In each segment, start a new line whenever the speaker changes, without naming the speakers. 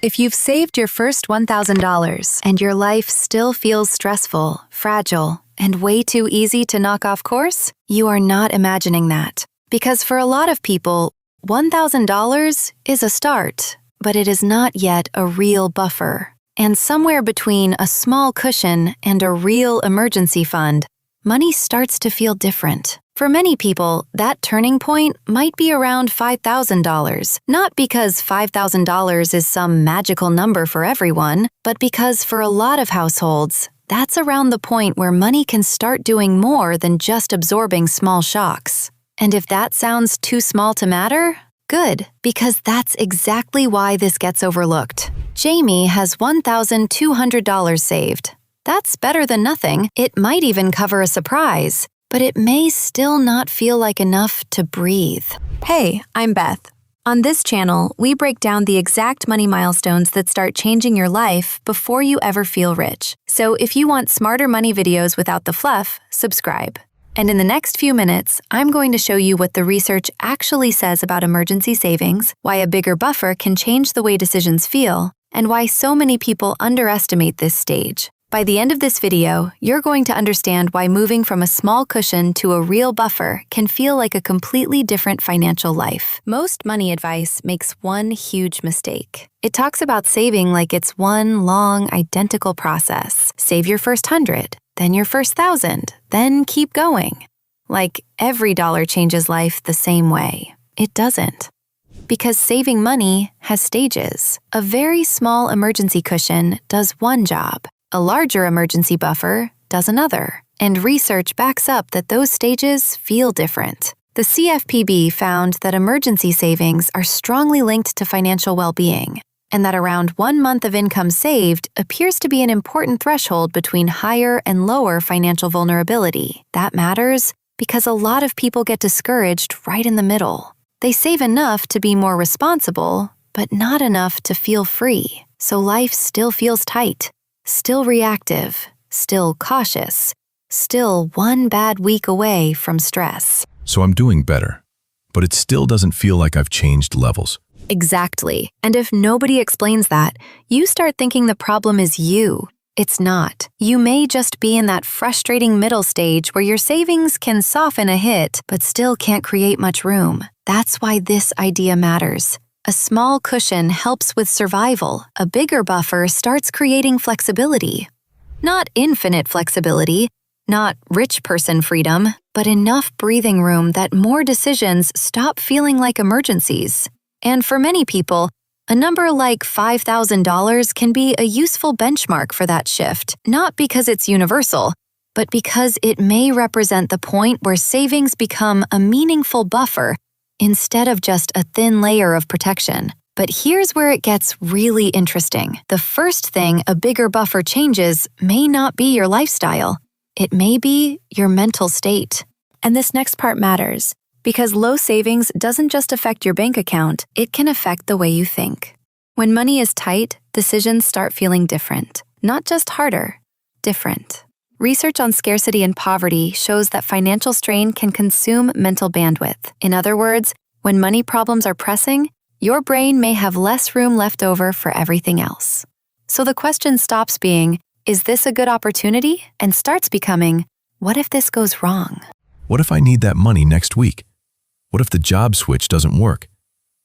If you've saved your first $1,000 and your life still feels stressful, fragile, and way too easy to knock off course, you are not imagining that. Because for a lot of people, $1,000 is a start, but it is not yet a real buffer. And somewhere between a small cushion and a real emergency fund, money starts to feel different. For many people, that turning point might be around $5,000, not because $5,000 is some magical number for everyone, but because for a lot of households, that's around the point where money can start doing more than just absorbing small shocks. And if that sounds too small to matter, good, because that's exactly why this gets overlooked. Jamie has $1,200 saved. That's better than nothing. It might even cover a surprise, but it may still not feel like enough to breathe.
Hey, I'm Beth. On this channel, we break down the exact money milestones that start changing your life before you ever feel rich. So if you want smarter money videos without the fluff, subscribe. And in the next few minutes, I'm going to show you what the research actually says about emergency savings, why a bigger buffer can change the way decisions feel, and why so many people underestimate this stage. By the end of this video, you're going to understand why moving from a small cushion to a real buffer can feel like a completely different financial life. Most money advice makes one huge mistake. It talks about saving like it's one long, identical process. Save your first 100, then your first 1,000, then keep going. Like every dollar changes life the same way. It doesn't. Because saving money has stages. A very small emergency cushion does one job. A larger emergency buffer does another, and research backs up that those stages feel different. The CFPB found that emergency savings are strongly linked to financial well-being, and that around 1 month of income saved appears to be an important threshold between higher and lower financial vulnerability. That matters because a lot of people get discouraged right in the middle. They save enough to be more responsible, but not enough to feel free, so life still feels tight. Still reactive, still cautious, still one bad week away from stress.
So I'm doing better, but it still doesn't feel like I've changed levels.
Exactly. And if nobody explains that, you start thinking the problem is you. It's not. You may just be in that frustrating middle stage where your savings can soften a hit, but still can't create much room. That's why this idea matters. A small cushion helps with survival. A bigger buffer starts creating flexibility. Not infinite flexibility, not rich person freedom, but enough breathing room that more decisions stop feeling like emergencies. And for many people, a number like $5,000 can be a useful benchmark for that shift, not because it's universal, but because it may represent the point where savings become a meaningful buffer instead of just a thin layer of protection. But here's where it gets really interesting. The first thing a bigger buffer changes may not be your lifestyle. It may be your mental state. And this next part matters, because low savings doesn't just affect your bank account, it can affect the way you think. When money is tight, decisions start feeling different. Not just harder, different. Research on scarcity and poverty shows that financial strain can consume mental bandwidth. In other words, when money problems are pressing, your brain may have less room left over for everything else. So the question stops being, is this a good opportunity? And starts becoming, what if this goes wrong?
What if I need that money next week? What if the job switch doesn't work?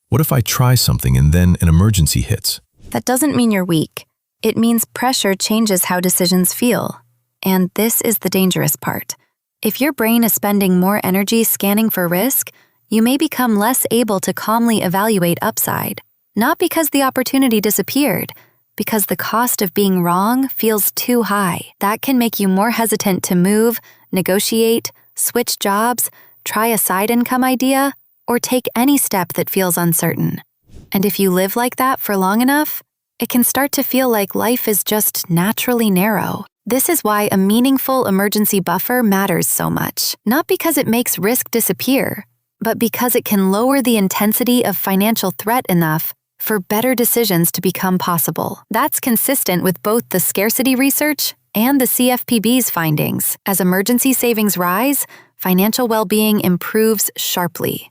What if I try something and then an emergency hits?
That doesn't mean you're weak. It means pressure changes how decisions feel. And this is the dangerous part. If your brain is spending more energy scanning for risk, you may become less able to calmly evaluate upside. Not because the opportunity disappeared, because the cost of being wrong feels too high. That can make you more hesitant to move, negotiate, switch jobs, try a side income idea, or take any step that feels uncertain. And if you live like that for long enough, it can start to feel like life is just naturally narrow. This is why a meaningful emergency buffer matters so much. Not because it makes risk disappear, but because it can lower the intensity of financial threat enough for better decisions to become possible. That's consistent with both the scarcity research and the CFPB's findings. As emergency savings rise, financial well-being improves sharply.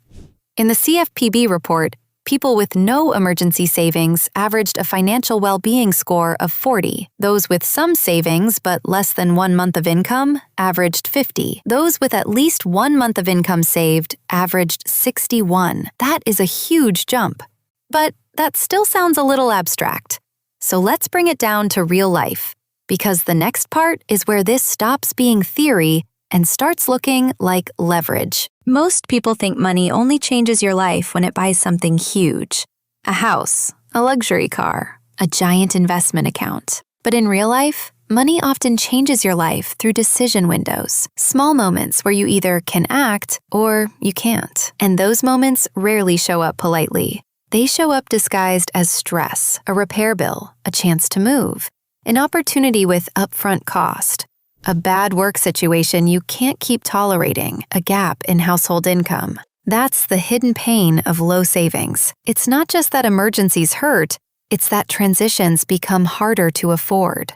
In the CFPB report,
people with no emergency savings averaged a financial well-being score of 40. Those with some savings but less than 1 month of income averaged 50. Those with at least 1 month of income saved averaged 61. That is a huge jump. But that still sounds a little abstract. So let's bring it down to real life, because the next part is where this stops being theory and starts looking like leverage.
Most people think money only changes your life when it buys something huge. A house, a luxury car, a giant investment account. But in real life, money often changes your life through decision windows. Small moments where you either can act or you can't. And those moments rarely show up politely. They show up disguised as stress, a repair bill, a chance to move, an opportunity with upfront cost, a bad work situation you can't keep tolerating, a gap in household income. That's the hidden pain of low savings. It's not just that emergencies hurt, it's that transitions become harder to afford.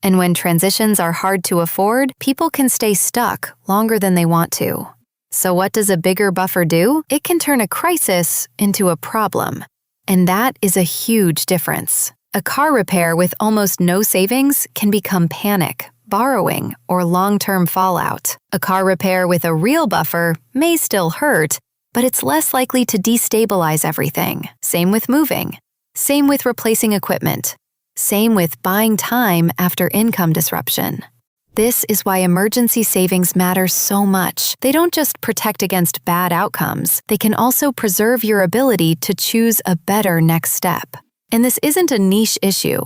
And when transitions are hard to afford, people can stay stuck longer than they want to. So what does a bigger buffer do? It can turn a crisis into a problem. And that is a huge difference. A car repair with almost no savings can become panic, borrowing, or long-term fallout. A car repair with a real buffer may still hurt, but it's less likely to destabilize everything. Same with moving. Same with replacing equipment. Same with buying time after income disruption. This is why emergency savings matter so much. They don't just protect against bad outcomes, they can also preserve your ability to choose a better next step. And this isn't a niche issue.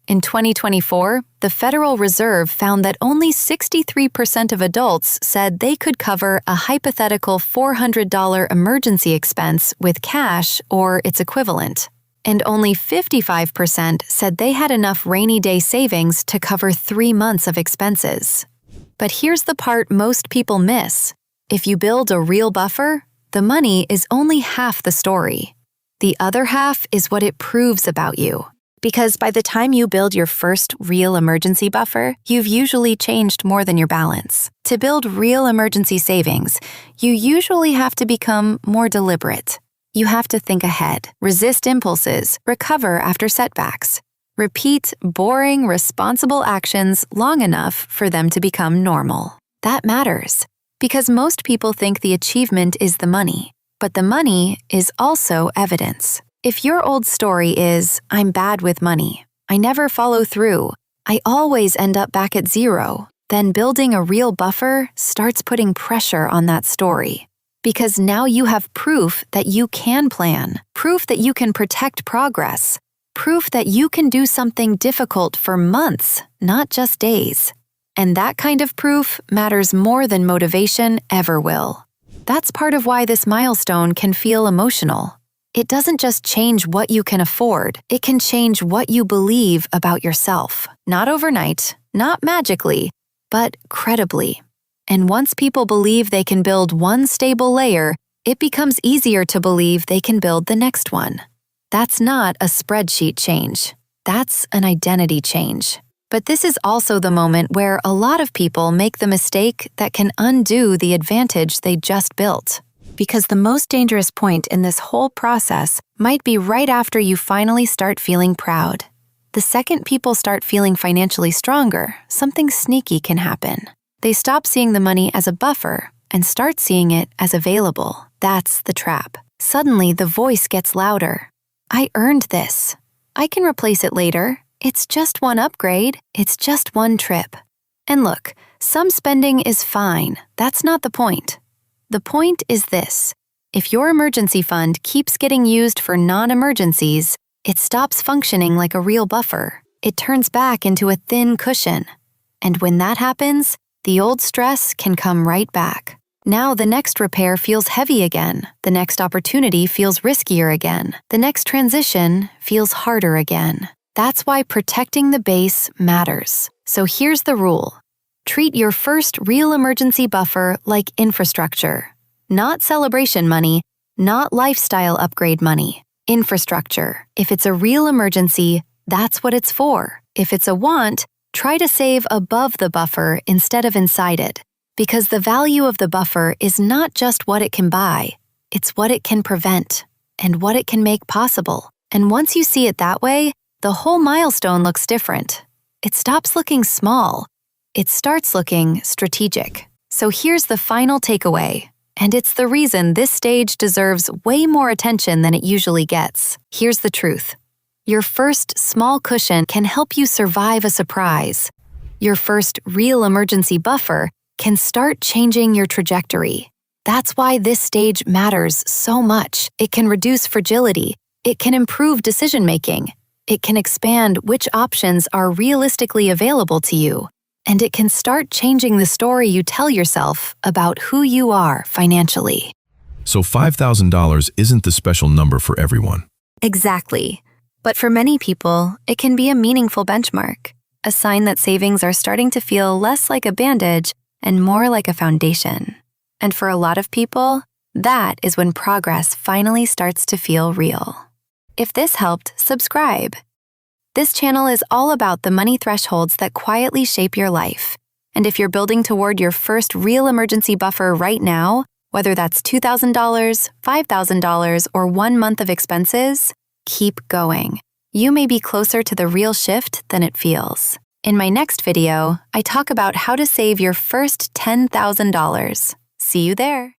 In 2024, the Federal Reserve found that only 63% of adults said they could cover a hypothetical $400 emergency expense with cash or its equivalent. And only 55% said they had enough rainy day savings to cover 3 months of expenses. But here's the part most people miss. If you build a real buffer, the money is only half the story. The other half is what it proves about you. Because by the time you build your first real emergency buffer, you've usually changed more than your balance. To build real emergency savings, you usually have to become more deliberate. You have to think ahead, resist impulses, recover after setbacks. Repeat boring, responsible actions long enough for them to become normal. That matters, because most people think the achievement is the money, but the money is also evidence. If your old story is, I'm bad with money, I never follow through, I always end up back at zero, then building a real buffer starts putting pressure on that story. Because now you have proof that you can plan, proof that you can protect progress, proof that you can do something difficult for months, not just days. And that kind of proof matters more than motivation ever will. That's part of why this milestone can feel emotional. It doesn't just change what you can afford, it can change what you believe about yourself. Not overnight, not magically, but credibly. And once people believe they can build one stable layer, it becomes easier to believe they can build the next one. That's not a spreadsheet change. That's an identity change. But this is also the moment where a lot of people make the mistake that can undo the advantage they just built. Because the most dangerous point in this whole process might be right after you finally start feeling proud. The second people start feeling financially stronger, something sneaky can happen. They stop seeing the money as a buffer and start seeing it as available. That's the trap. Suddenly, the voice gets louder. I earned this. I can replace it later. It's just one upgrade. It's just one trip. And look, some spending is fine. That's not the point. The point is this. If your emergency fund keeps getting used for non-emergencies, it stops functioning like a real buffer. It turns back into a thin cushion. And when that happens, the old stress can come right back. Now the next repair feels heavy again. The next opportunity feels riskier again. The next transition feels harder again. That's why protecting the base matters. So here's the rule. Treat your first real emergency buffer like infrastructure. Not celebration money, not lifestyle upgrade money. Infrastructure. If it's a real emergency, that's what it's for. If it's a want, try to save above the buffer instead of inside it. Because the value of the buffer is not just what it can buy, it's what it can prevent.
and what it can make possible. And once you see it that way, the whole milestone looks different. It stops looking small. It starts looking strategic. So here's the final takeaway, and it's the reason this stage deserves way more attention than it usually gets. Here's the truth. Your first small cushion can help you survive a surprise. Your first real emergency buffer can start changing your trajectory. That's why this stage matters so much. It can reduce fragility. It can improve decision-making. It can expand which options are realistically available to you. And it can start changing the story you tell yourself about who you are financially.
So $5,000 isn't the special number for everyone.
Exactly. But for many people, it can be a meaningful benchmark, a sign that savings are starting to feel less like a bandage and more like a foundation. And for a lot of people, that is when progress finally starts to feel real. If this helped, subscribe. This channel is all about the money thresholds that quietly shape your life. And if you're building toward your first real emergency buffer right now, whether that's $2,000, $5,000, or 1 month of expenses, keep going. You may be closer to the real shift than it feels. In my next video, I talk about how to save your first $10,000. See you there.